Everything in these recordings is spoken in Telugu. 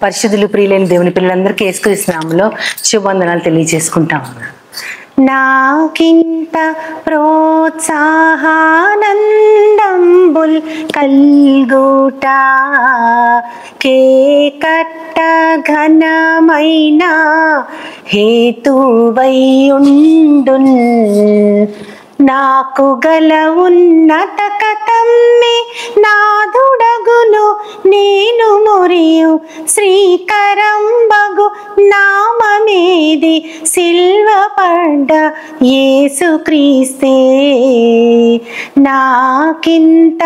పరిశుద్ధులు ప్రియులైన దేవుని పిల్లలందరికీ యేసుక్రీస్తు నామములో శుభవందనాలు తెలియజేసుకుంటాం. నాకింత ప్రోత్సాహానందంబుల్ కల్గుట కేకట్ట ఘనమైన హేతువైయుండున్ నాకు గల ఉన్నత కథమ్మి నాదుడగును నేను మొరియు శ్రీకరంబగు నామమేది సిల్వ పడ్డ యేసుక్రీస్తే నాకింత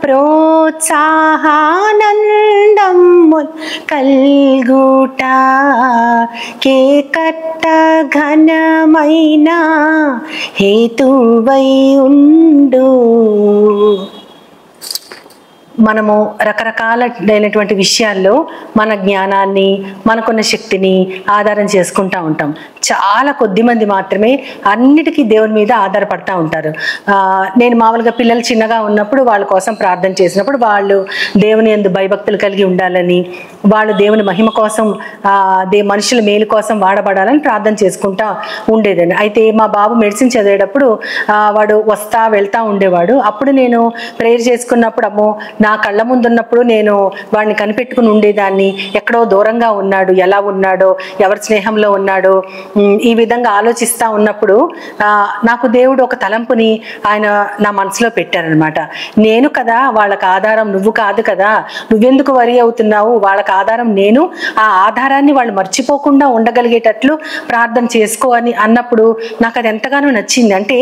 ప్రోత్సాహానందముల్ కల్గుట కేకట్ట ఘనమైన హేతువై ఉండు. మనము రకరకాలైనటువంటి విషయాల్లో మన జ్ఞానాన్ని మనకున్న శక్తిని ఆధారం చేసుకుంటూ ఉంటాం. చాలా కొద్ది మంది మాత్రమే అన్నిటికీ దేవుని మీద ఆధారపడతా ఉంటారు. నేను మామూలుగా పిల్లలు చిన్నగా ఉన్నప్పుడు వాళ్ళ కోసం ప్రార్థన చేసినప్పుడు వాళ్ళు దేవుని యందు భయభక్తులు కలిగి ఉండాలని, వాళ్ళు దేవుని మహిమ కోసం మనుషుల మేలు కోసం వాడబడాలని ప్రార్థన చేసుకుంటా ఉండేదని. అయితే మా బాబు మెడిసిన్ చదివేటప్పుడు వాడు వస్తా వెళ్తా ఉండేవాడు. అప్పుడు నేను ప్రేయర్ చేసుకున్నప్పుడు అమ్మో నా కళ్ళ ముందు ఉన్నప్పుడు నేను వాడిని కనిపెట్టుకుని ఉండేదాన్ని. ఎక్కడో దూరంగా ఉన్నాడు, ఎలా ఉన్నాడో, ఎవరి స్నేహంలో ఉన్నాడో, ఈ విధంగా ఆలోచిస్తూ ఉన్నప్పుడు నాకు దేవుడు ఒక తలంపుని ఆయన నా మనసులో పెట్టారనమాట. నేను కదా వాళ్ళకి ఆధారం, నువ్వు కాదు కదా, నువ్వెందుకు వరి అవుతున్నావు, వాళ్ళకి ఆధారం నేను, ఆ ఆధారాన్ని వాళ్ళు మర్చిపోకుండా ఉండగలిగేటట్లు ప్రార్థన చేసుకో అని అన్నప్పుడు నాకు అది ఎంతగానో నచ్చింది. అంటే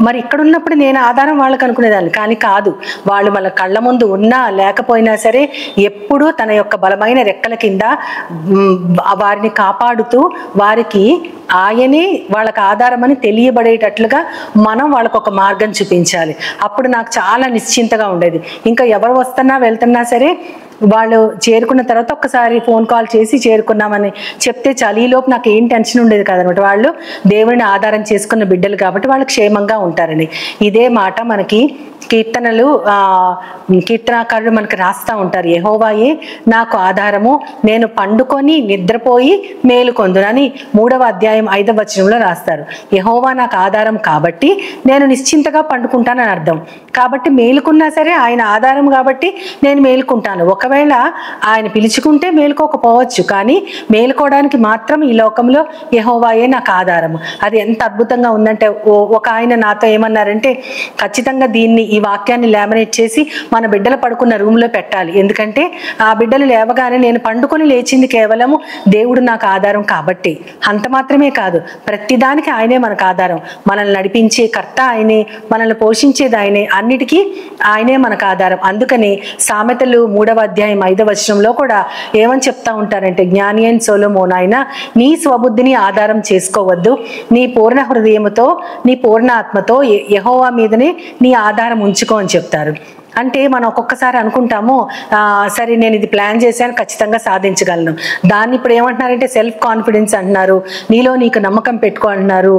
మరి ఇక్కడ ఉన్నప్పుడు నేను ఆధారం వాళ్ళకి అనుకునేదాన్ని, కానీ కాదు, వాళ్ళు మన కళ్ళ ముందు ఉన్నా లేకపోయినా సరే ఎప్పుడూ తన యొక్క బలమైన రెక్కల కింద వారిని కాపాడుతూ వారికి ఆయనే వాళ్ళకి ఆధారం అని తెలియబడేటట్లుగా మనం వాళ్ళకు ఒక మార్గం చూపించాలి. అప్పుడు నాకు చాలా నిశ్చింతగా ఉండేది. ఇంకా ఎవరు వస్తున్నా వెళ్తున్నా సరే వాళ్ళు చేరుకున్న తర్వాత ఒక్కసారి ఫోన్ కాల్ చేసి చేరుకున్నామని చెప్తే చాలు. ఈలోపు నాకు ఏం టెన్షన్ ఉండేది కాదనమాట. వాళ్ళు దేవుడిని ఆధారం చేసుకున్న బిడ్డలు కాబట్టి వాళ్ళు క్షేమంగా ఉంటారని. ఇదే మాట మనకి కీర్తనాకారుడు మనకి రాస్తా ఉంటారు. యెహోవాయే నాకు ఆధారము, నేను పండుకొని నిద్రపోయి మేలుకొందునని 3వ అధ్యాయం 5వ వచనంలో రాస్తారు. యెహోవా నాకు ఆధారం కాబట్టి నేను నిశ్చింతగా పండుకుంటానని అర్థం. కాబట్టి మేలుకున్నా సరే ఆయన ఆధారం కాబట్టి నేను మేలుకుంటాను. ఒకవేళ ఆయన పిలుచుకుంటే మేలుకోకపోవచ్చు, కానీ మేలుకోవడానికి మాత్రం ఈ లోకంలో యెహోవాయే నాకు ఆధారము. అది ఎంత అద్భుతంగా ఉందంటే ఒక ఆయన నాతో ఏమన్నారంటే, ఖచ్చితంగా దీన్ని ఈ వాక్యాన్ని లామినేట్ చేసి మన బిడ్డలు పడుకున్న రూమ్లో పెట్టాలి. ఎందుకంటే ఆ బిడ్డలు లేవగానే నేను పండుకొని లేచింది కేవలము దేవుడు నాకు ఆధారం కాబట్టి. అంత మాత్రమే కాదు, ప్రతిదానికి ఆయనే మనకు ఆధారం. మనల్ని నడిపించే కర్త ఆయనే, మనల్ని పోషించేది ఆయనే, అన్నిటికీ ఆయనే మనకు ఆధారం. అందుకని సామెతలు 3వ అధ్యాయం 5వ వచనంలో కూడా ఏమని చెప్తా ఉంటారంటే, జ్ఞాని అయిన సొలొమోను ఆయన నీ స్వబుద్ధిని ఆధారం చేసుకోవద్దు, నీ పూర్ణ హృదయముతో నీ పూర్ణ ఆత్మతో యెహోవా మీదనే నీ ఆధారం ఉంచుకో అని చెప్తారు. అంటే మనం ఒక్కొక్కసారి అనుకుంటాము, సరే నేను ఇది ప్లాన్ చేశాను, ఖచ్చితంగా సాధించగలను. దాన్ని ఇప్పుడు ఏమంటున్నారంటే సెల్ఫ్ కాన్ఫిడెన్స్ అంటున్నారు, నీలో నీకు నమ్మకం పెట్టుకో అంటున్నారు,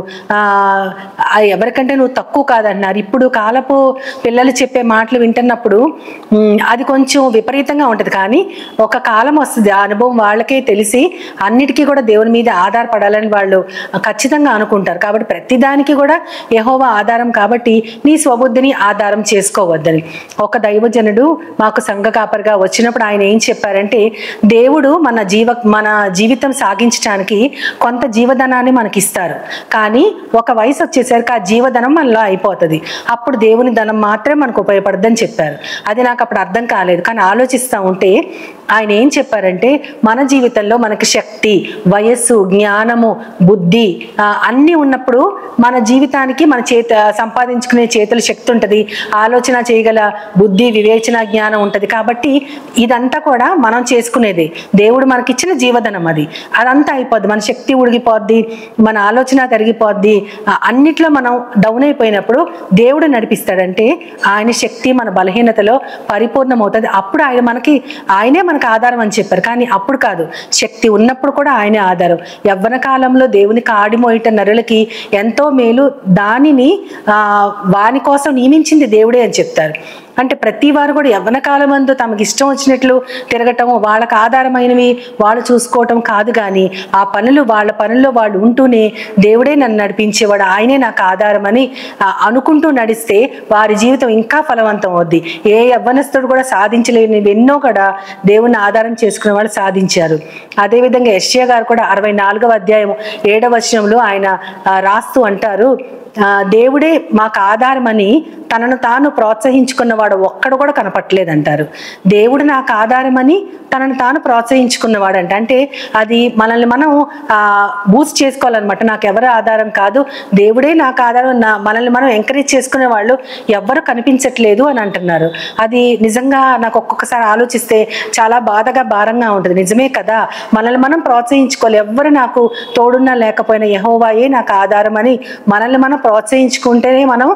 ఎవరికంటే నువ్వు తక్కువ కాదంటున్నారు. ఇప్పుడు కాలపు పిల్లలు చెప్పే మాటలు వింటున్నప్పుడు అది కొంచెం విపరీతంగా ఉంటుంది. కానీ ఒక కాలం వస్తుంది, ఆ అనుభవం వాళ్ళకే తెలిసి అన్నిటికీ కూడా దేవుని మీద ఆధారపడాలని వాళ్ళు ఖచ్చితంగా అనుకుంటారు. కాబట్టి ప్రతిదానికి కూడా యెహోవా ఆధారం కాబట్టి నీ స్వబుద్ధిని ఆధారం చేసుకోవద్దని. ఒక దైవజనుడు మాకు సంఘ కాపరిగా వచ్చినప్పుడు ఆయన ఏం చెప్పారంటే, దేవుడు మన జీవితం సాగించడానికి కొంత జీవధనాన్ని మనకి ఇస్తారు, కానీ ఒక వయసు వచ్చేసరికి ఆ జీవధనం మనలో అయిపోతుంది. అప్పుడు దేవుని ధనం మాత్రమే మనకు ఉపయోగపడదని చెప్పారు. అది నాకు అప్పుడు అర్థం కాలేదు, కానీ ఆలోచిస్తూ ఉంటే ఆయన ఏం చెప్పారంటే, మన జీవితంలో మనకి శక్తి, వయస్సు, జ్ఞానము, బుద్ధి అన్నీ ఉన్నప్పుడు మన జీవితానికి మన సంపాదించుకునే చేతుల శక్తి ఉంటుంది, ఆలోచన చేయగల బుద్ధి వివేచన జ్ఞానం ఉంటుంది. కాబట్టి ఇదంతా కూడా మనం చేసుకునేది. దేవుడు మనకిచ్చిన జీవధనం అది. అదంతా అయిపోద్ది, మన శక్తి ఉడిగిపోద్ది, మన ఆలోచన తరిగిపోద్ది. అన్నిట్లో మనం డౌన్ అయిపోయినప్పుడు దేవుడు నడిపిస్తాడంటే ఆయన శక్తి మన బలహీనతలో పరిపూర్ణమవుతుంది. అప్పుడు ఆయనే మనకు ఆధారం అని చెప్పారు. కానీ అప్పుడు కాదు, శక్తి ఉన్నప్పుడు కూడా ఆయనే ఆధారం. యవ్వన కాలంలో దేవుని కాడిమోయిట నరులకి ఎంతో మేలు, దానిని వాని కోసం నియమించింది దేవుడే అని చెప్తారు. అంటే ప్రతి వారు కూడా యవ్వన కాలమందు తమకి ఇష్టం వచ్చినట్లు తిరగటం, వాళ్ళకు ఆధారమైనవి వాళ్ళు చూసుకోవటం కాదు. కానీ ఆ వాళ్ళ పనుల్లో వాళ్ళు ఉంటూనే దేవుడే నన్ను నడిపించేవాడు, ఆయనే నాకు ఆధారం అని అనుకుంటూ నడిస్తే వారి జీవితం ఇంకా ఫలవంతం అవుద్ది. ఏ యవ్వనస్తుడు కూడా సాధించలేనివి ఎన్నో కూడా దేవుని ఆధారం చేసుకునే వాళ్ళు సాధించారు. అదేవిధంగా యెషయా గారు కూడా 64వ అధ్యాయం 7వ వచనంలో ఆయన రాస్తూ అంటారు, దేవుడే మాకు ఆధారమని తనను తాను ప్రోత్సహించుకున్నవాడు ఒక్కడు కూడా కనపట్లేదంటారు. దేవుడు నాకు ఆధారమని తనను తాను ప్రోత్సహించుకున్నవాడంట. అంటే అది మనల్ని మనం బూస్ట్ చేసుకోవాలన్నమాట. నాకు ఎవరు ఆధారం కాదు, దేవుడే నాకు ఆధారం. మనల్ని మనం ఎంకరేజ్ చేసుకునే వాళ్ళు ఎవ్వరు కనిపించట్లేదు అని అంటున్నారు. అది నిజంగా నాకు ఒక్కొక్కసారి ఆలోచిస్తే చాలా బాధగా భారంగా ఉంటుంది. నిజమే కదా, మనల్ని మనం ప్రోత్సహించుకోవాలి. ఎవ్వరు నాకు తోడున్నా లేకపోయినా యెహోవాయే నాకు ఆధారం అని మనల్ని మనం ప్రోత్సహించుకుంటేనే మనం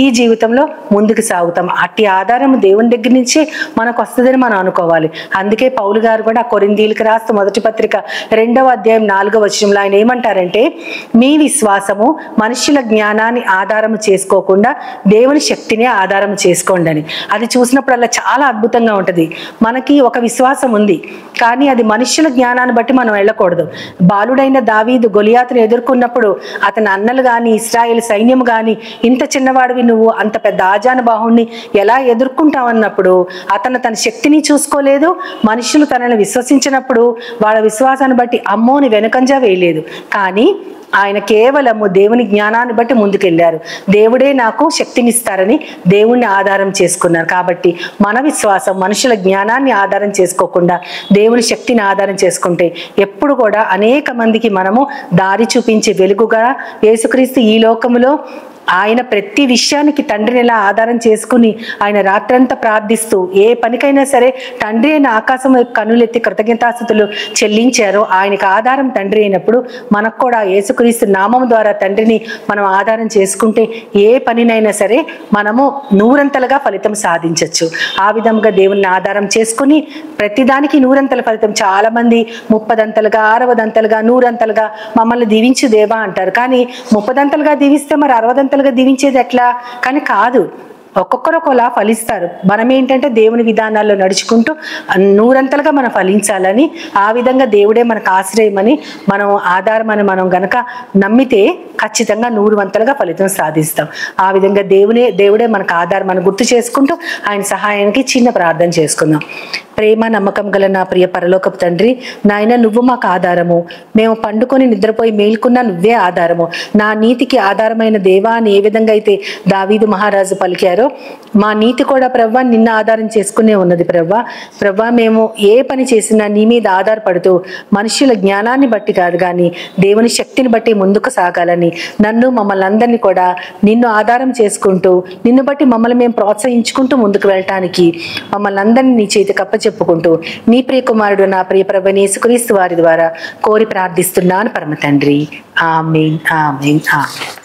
ఈ జీవితంలో ముందుకు సాగుతాం. అట్టి ఆధారం దేవుని దగ్గర నుంచే మనకు వస్తుందని మనం అనుకోవాలి. అందుకే పౌలు గారు కూడా కొరింథీయులకు రాస్తూ మొదటి పత్రిక 2వ అధ్యాయం 4వ వచనంలో ఆయన ఏమంటారంటే, మీ విశ్వాసము మనుషుల జ్ఞానాన్ని ఆధారం చేసుకోకుండా దేవుని శక్తిని ఆధారం చేసుకోండి అని. అది చూసినప్పుడల్లా చాలా అద్భుతంగా ఉంటుంది. మనకి ఒక విశ్వాసం ఉంది, కానీ అది మనుషుల జ్ఞానాన్ని బట్టి మనం వెళ్ళకూడదు. బాలుడైన దావీదు గొలియాతును ఎదుర్కొన్నప్పుడు అతని అన్నలు కానీ ఇశ్రాయేల్ సైన్యం కానీ, ఇంత చిన్నవాడివి నువ్వు అంత పెద్ద ఆజానుబాహుణ్ణి ఎలా ఎదుర్కొంటావన్నప్పుడు అతను తన శక్తిని చూసుకోలేదు. మనుషులు తనని విశ్వసించినప్పుడు వాళ్ళ విశ్వాసాన్ని బట్టి అమ్మోని వెనుకంజా వేయలేదు. కానీ ఆయన కేవలము దేవుని జ్ఞానాన్ని బట్టి ముందుకెళ్ళారు. దేవుడే నాకు శక్తినిస్తారని దేవుణ్ణి ఆధారం చేసుకున్నారు. కాబట్టి మన విశ్వాసం మనుషుల జ్ఞానాన్ని ఆధారం చేసుకోకుండా దేవుని శక్తిని ఆధారం చేసుకుంటే ఎప్పుడు కూడా అనేక మందికి మనము దారి చూపించే వెలుగుగా యేసుక్రీస్తు ఈ లోకములో ఆయన ప్రతి విషయానికి తండ్రిని ఎలా ఆధారం చేసుకుని ఆయన రాత్రంతా ప్రార్థిస్తూ ఏ పనికైనా సరే తండ్రి అయిన ఆకాశం కన్నులెత్తి కృతజ్ఞతాస్తుతులు చెల్లించారో ఆయనకు ఆధారం తండ్రి అయినప్పుడు మనకు కూడా యేసుక్రీస్తు నామం ద్వారా తండ్రిని మనం ఆధారం చేసుకుంటే ఏ పనినైనా సరే మనము నూరంతలుగా ఫలితం సాధించవచ్చు. ఆ విధంగా దేవుని ఆధారం చేసుకుని ప్రతిదానికి నూరంతల ఫలితం. చాలా మంది 30దంతలుగా 60దంతలుగా 100అంతలుగా మమ్మల్ని దీవించు దేవా అంటారు. కానీ 30దంతలుగా దీవిస్తే మరి 60దంతలుగా దీవించేది ఎట్లా? కానీ కాదు, ఒక్కొక్కరు ఒకలా ఫలిస్తారు. మనం ఏంటంటే దేవుని విధానాల్లో నడుచుకుంటూ 100అంతలుగా మనం ఫలించాలని, ఆ విధంగా దేవుడే మనకు ఆశ్రయమని మనం ఆధారమని మనం గనక నమ్మితే ఖచ్చితంగా 100వంతలుగా ఫలితం సాధిస్తాం. ఆ విధంగా దేవుడే మనకు ఆధారం అని గుర్తు చేసుకుంటూ ఆయన సహాయానికి చిన్న ప్రార్థన చేసుకుందాం. ప్రేమ నమ్మకం గల నా ప్రియ పరలోకపు తండ్రి, నాయన నువ్వు మాకు ఆధారము. మేము పండుకొని నిద్రపోయి మేల్కున్నా నువ్వే ఆధారము. నా నీతికి ఆధారమైన దేవా అని ఏ విధంగా అయితే దావీదు మహారాజు పలికారో మా నీతి కూడా ప్రవ్వా నిన్న ఆధారం చేసుకునే ఉన్నది. ప్రవ్వా మేము ఏ పని చేసినా నీ మీద ఆధారపడుతూ మనుషుల జ్ఞానాన్ని బట్టి కాదు కానీ దేవుని శక్తిని బట్టి ముందుకు సాగాలని, నన్ను మమ్మల్ని అందరినీ కూడా నిన్ను ఆధారం చేసుకుంటూ నిన్ను బట్టి మమ్మల్ని మేము ప్రోత్సహించుకుంటూ ముందుకు వెళ్ళటానికి మమ్మల్ని అందరినీ నీ చేతికి అప్పచెప్పుకుంటూ నీ ప్రియ కుమారుడు నా ప్రియ ప్రభువైన యేసుక్రీస్తు వారి ద్వారా కోరి ప్రార్థిస్తున్నాను పరమ తండ్రి. ఆమేన్ ఆమేన్ ఆమేన్.